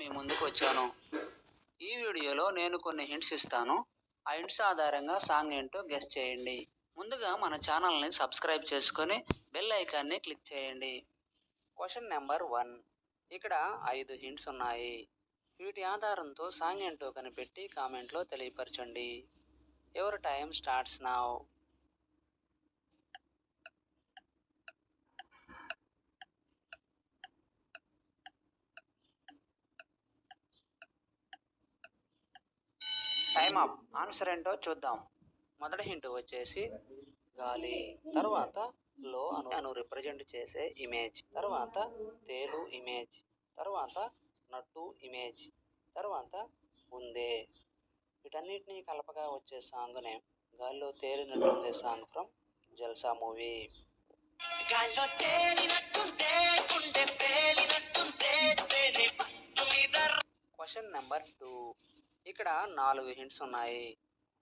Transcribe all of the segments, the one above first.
మీ ముందుకు వచ్చాను. ఈ వీడియోలో నేను కొన్ని హింట్స్ ఇస్తాను. ఆ హింట్స్ ఆధారంగా సాంగ్ ఏంటో గెస్ చేయండి. ముందుగా మన ఛానల్ని సబ్స్క్రైబ్ చేసుకొని బెల్ ఐకాన్ని క్లిక్ చేయండి. Question number 1. ఇక్కడ 5 హింట్స్ ఉన్నాయి. వీటి ఆధారంతో సాంగ్ ఏంటో కనిపెట్టి కామెంట్లో తెలియపరచండి. Your time starts now. Time up. Answer ఏంటో చూద్దాం. మొదటి హింట్ వచ్చేసి గాలి, తర్వాత లో అను రిప్రజెంట్ చేసే ఇమేజ్, తర్వాత తేలు ఇమేజ్, తర్వాత నట్టు ఇమేజ్, తర్వాత ఉందే. వీటన్నిటినీ కలపగా వచ్చే సాంగ్ నేమ్ గాల్లో తేలినట్టుందే song from Jalsa movie. Question number 2. ఇక్కడ 4 హింట్స్ ఉన్నాయి.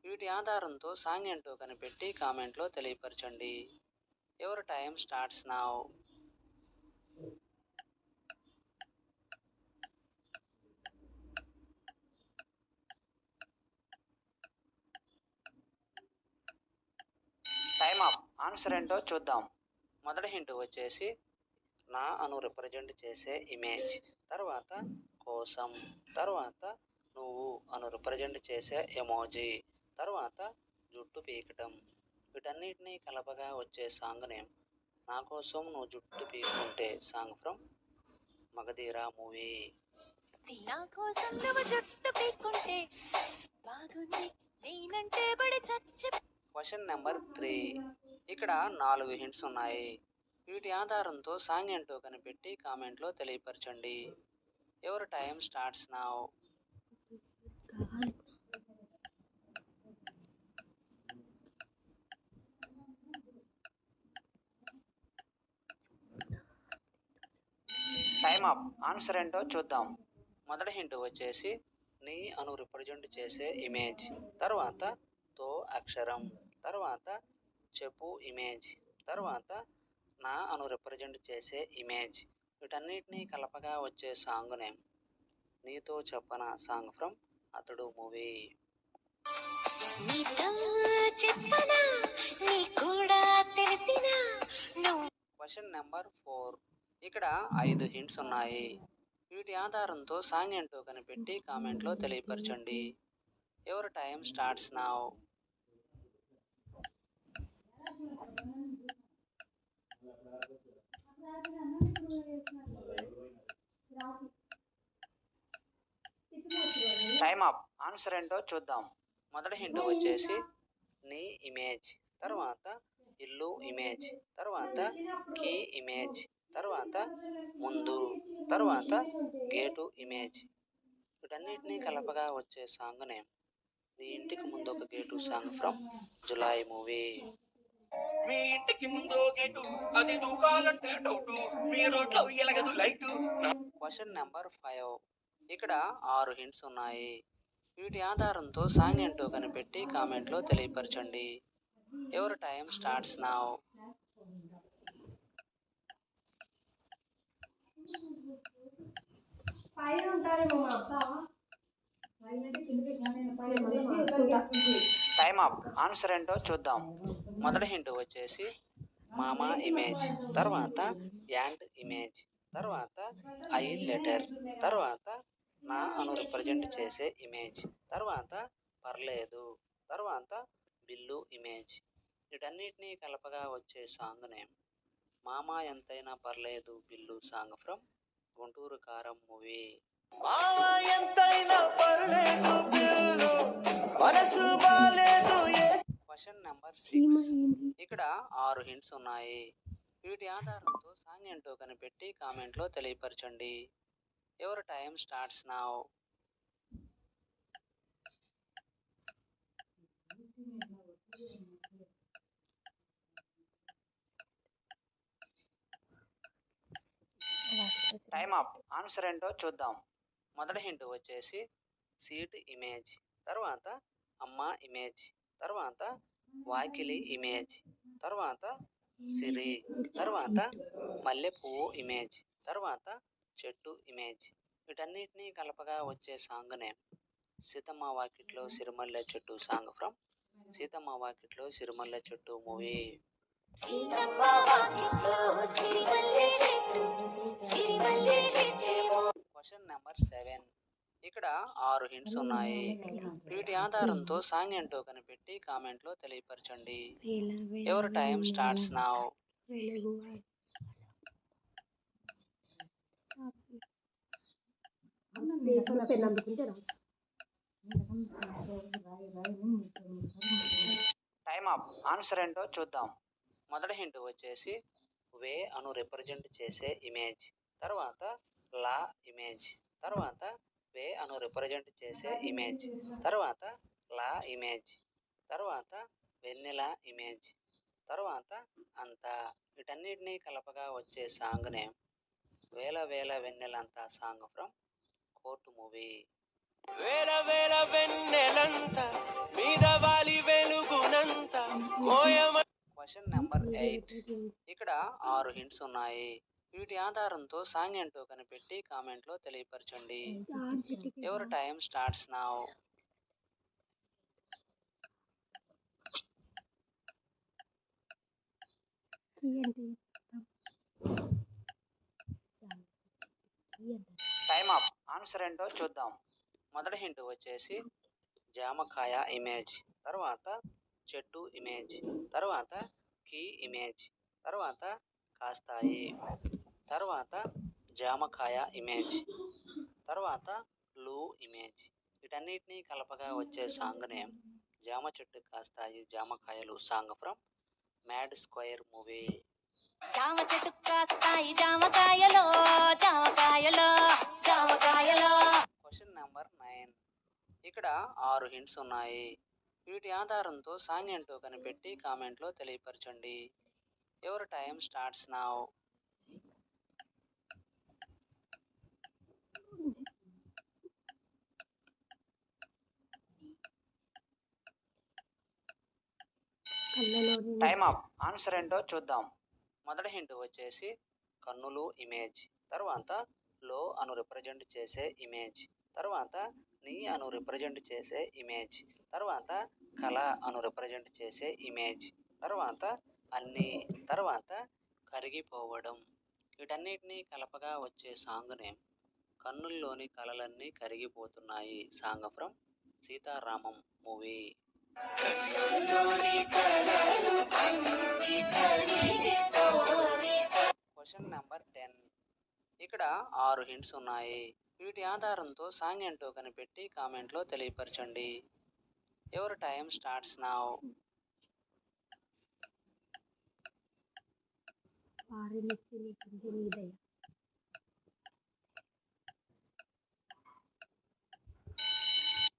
వీటి ఆధారంతో సాంగ్ ఏంటో కనిపెట్టి కామెంట్లో తెలియపరచండి. Your time starts now. Time up. Answer ఏంటో చూద్దాం. మొదటి హింట్ వచ్చేసి నా అను రిప్రజెంట్ చేసే ఇమేజ్, తర్వాత కోసం, తర్వాత నువ్వు అను రిప్రజెంట్ చేసే ఎమోజీ, తర్వాత జుట్టు పీకటం. వీటన్నిటినీ కలపగా వచ్చే సాంగ్ నేమ్ నా కోసం నువ్వు జుట్టు పీకుంటే song from Magadheera movie. Question number 3. ఇక్కడ 4 హింట్స్ ఉన్నాయి. వీటి ఆధారంతో సాంగ్ ఏంటో కనిపెట్టి కామెంట్లో తెలియపరచండి. Your time starts now. Time up. Answer ఏంటో చూద్దాం. మొదటి హింట్ వచ్చేసి నీ అను రిప్రజెంట్ చేసే ఇమేజ్, తర్వాత తో అక్షరం, తర్వాత చెప్పు ఇమేజ్, తర్వాత నా అను రిప్రజెంట్ చేసే ఇమేజ్. వీటన్నిటినీ కలపగా వచ్చే సాంగ్ నేమ్ నీతో చెప్పన సాంగ్ ఫ్రమ్ అతడు మూవీ. Question number 4. ఇక్కడ 5 హింట్స్ ఉన్నాయి. వీటి ఆధారంతో సాంగ్ ఏంటో కనిపెట్టి కామెంట్లో తెలియపరచండి. Your time starts now. Time up. Answer ఏంటో చూద్దాం. మొదటి హింట్ వచ్చేసి నీ ఇమేజ్, తర్వాత ఇల్లు ఇమేజ్, తర్వాత కీ ఇమేజ్, తర్వాత ముందు, తర్వాత గేటు ఇమేజ్. వీటన్నిటినీ కలపగా వచ్చే సాంగ్ నేమ్ నీ ఇంటికి ముందు ఒక gate song from Julayi movie. మీ ఇంటికి ముందు గేటు అది దూకాలంటే డౌట్, మీ రోడ్లో ఎలగదు లైట్. Question number 5. ఇక్కడ 6 హింట్స్ ఉన్నాయి. వీటి ఆధారంతో సాంగ్ ఏంటో కనిపెట్టి కామెంట్లో తెలియపరచండి. Your time starts now. Time up. Answer ఏంటో చూద్దాం. మొదటి హింట్ వచ్చేసి మామా ఇమేజ్, తర్వాత యాంట్ ఇమేజ్, తర్వాత ఐ లెటర్, తర్వాత నా అను రిప్రజెంట్ చేసే ఇమేజ్, తర్వాత పర్లేదు, తర్వాత బిల్లు ఇమేజ్. వీటన్నిటినీ కలపగా వచ్చే సాంగ్ నేమ్ మామా ఎంతైనా పర్లేదు బిల్లు సాంగ్ ఫ్రమ్ గుంటూరు కారం మూవీ. Question number 6. ఇక్కడ 6 హింట్స్ ఉన్నాయి. వీటి ఆధారంతో సాంగ్ ఏంటో కనిపెట్టి కామెంట్లో తెలియపరచండి. Your time starts now. Time up. Answer ఏంటో చూద్దాం. మొదటి హింట్ వచ్చేసి సీట్ ఇమేజ్, తర్వాత అమ్మ ఇమేజ్, తర్వాత వాకిలి ఇమేజ్, తర్వాత సిరి, తర్వాత మల్లె పువ్వు ఇమేజ్, తర్వాత చెట్టు ఇమేజ్. వీటన్నిటిని కలపగా వచ్చే సాంగ్ నేమ్ సీతమ్మ వాకిట్లో సిరిమల్లె చెట్టు సాంగ్ ఫ్రమ్ సీతమ్మ వాకిట్లో సిరిమల్లె చెట్టు మూవీ. Question number 7. ఇక్కడ 6 హింట్స్ ఉన్నాయి. వీటి ఆధారంతో సాంగ్ ఏంటో కనిపెట్టి కామెంట్లో తెలియపరచండి. Your time starts now. Time up. Answer ఏంటో చూద్దాం. మొదటి హింట్ వచ్చేసి వే అను రిప్రజెంట్ చేసే ఇమేజ్, తర్వాత లా ఇమేజ్, తర్వాత వే అను రిప్రజెంట్ చేసే ఇమేజ్, తర్వాత లా ఇమేజ్, తర్వాత వెన్నెల ఇమేజ్, తర్వాత అంతా. వీటన్నిటినీ కలపగా వచ్చే సాంగ్ నేమ్ వేల వేల వెన్నెలంతా సాంగ్ ఫ్రమ్ కోర్టు మూవీ. వేల వేల వెన్నెలంత మీద వాలి వెలుగునంత మోయమ. Question number 8. ఇక్కడ 6 హింట్స్ ఉన్నాయి. వీటి ఆధారంతో సాంగ్ ఏంటో కనిపెట్టి కామెంట్లో తెలియపరచండి. Your time starts now. Time up. Answer ఏంటో చూద్దాం. మొదటి హింట్ వచ్చేసి జామకాయ ఇమేజ్, తర్వాత చెట్టు ఇమేజ్, తర్వాత కీ ఇమేజ్, తర్వాత కాస్తాయి, తర్వాత జామకాయ ఇమేజ్, తర్వాత లూ ఇమేజ్. వీటన్నిటినీ కలపగా వచ్చే సాంగ్ నేమ్ జామ చెట్టు కాస్తాయి జామకాయలు song from mad square movie. జామ చెట్టు కాస్తాయి జామకాయలో జామకాయలో జామకాయలో. Question number 9. ఇక్కడ 6 హింట్స్ ఉన్నాయి. వీటి ఆధారంతో సాంగ్ ఏంటో కనిపెట్టి కామెంట్లో తెలియపరచండి. Your time starts now. Time up. Answer ఏంటో చూద్దాం. మొదటి హింట్ వచ్చేసి కన్నులు ఇమేజ్, తర్వాత లో అను రిప్రజెంట్ చేసే ఇమేజ్, తర్వాత నీ అను రిప్రజెంట్ చేసే ఇమేజ్, తర్వాత కళ అను రిప్రజెంట్ చేసే ఇమేజ్, తర్వాత అన్నీ, తర్వాత కరిగిపోవడం. వీటన్నిటినీ కలపగా వచ్చే సాంగ్ నేమ్ కన్నుల్లోని కళలన్నీ కరిగిపోతున్నాయి song from Sita Ramam movie. Question number 10. ఇక్కడ 6 హింట్స్ ఉన్నాయి. వీటి ఆధారంతో సాంగ్ ఏంటో కనిపెట్టి కామెంట్లో తెలియపరచండి. Your time starts now.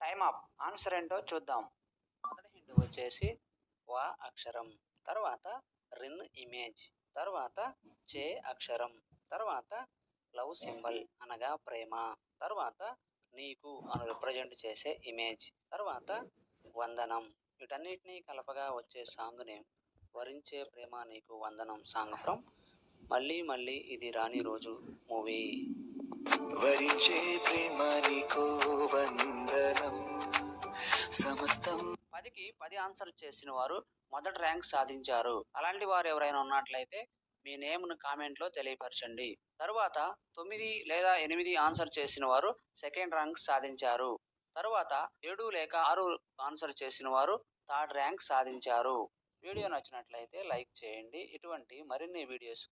Time up. Answer ఏంటో చూద్దాం. మొదటి హింట్ వచ్చేసి వా అక్షరం, తర్వాత రిన్ ఇమేజ్, తర్వాత చే అక్షరం, తర్వాత లవ్ సింబల్ అనగా ప్రేమ, తర్వాత నీకు అను రిప్రజెంట్ చేసే ఇమేజ్, తర్వాత వందనం. వీటన్నిటినీ కలపగా వచ్చే సాంగ్ నేమ్ వరించే ప్రేమ నీకు వందనం సాంగ్ ఫ్రమ్ మళ్ళీ మళ్ళీ ఇది రాని రోజు మూవీ. వరించే ప్రేమ నీకు వందనం సమస్తం. 10కి 10 ఆన్సర్ చేసిన వారు మొదటి ర్యాంక్ సాధించారు. అలాంటి వారు ఎవరైనా ఉన్నట్లయితే మీ నేమ్ను కామెంట్లో తెలియపరచండి. తరువాత 9 లేదా 8 ఆన్సర్ చేసిన వారు సెకండ్ ర్యాంక్ సాధించారు. తరువాత 7 లేక 6 ఆన్సర్ చేసిన వారు థర్డ్ ర్యాంక్ సాధించారు. వీడియో నచ్చినట్లయితే లైక్ చేయండి. ఇటువంటి మరిన్ని వీడియోస్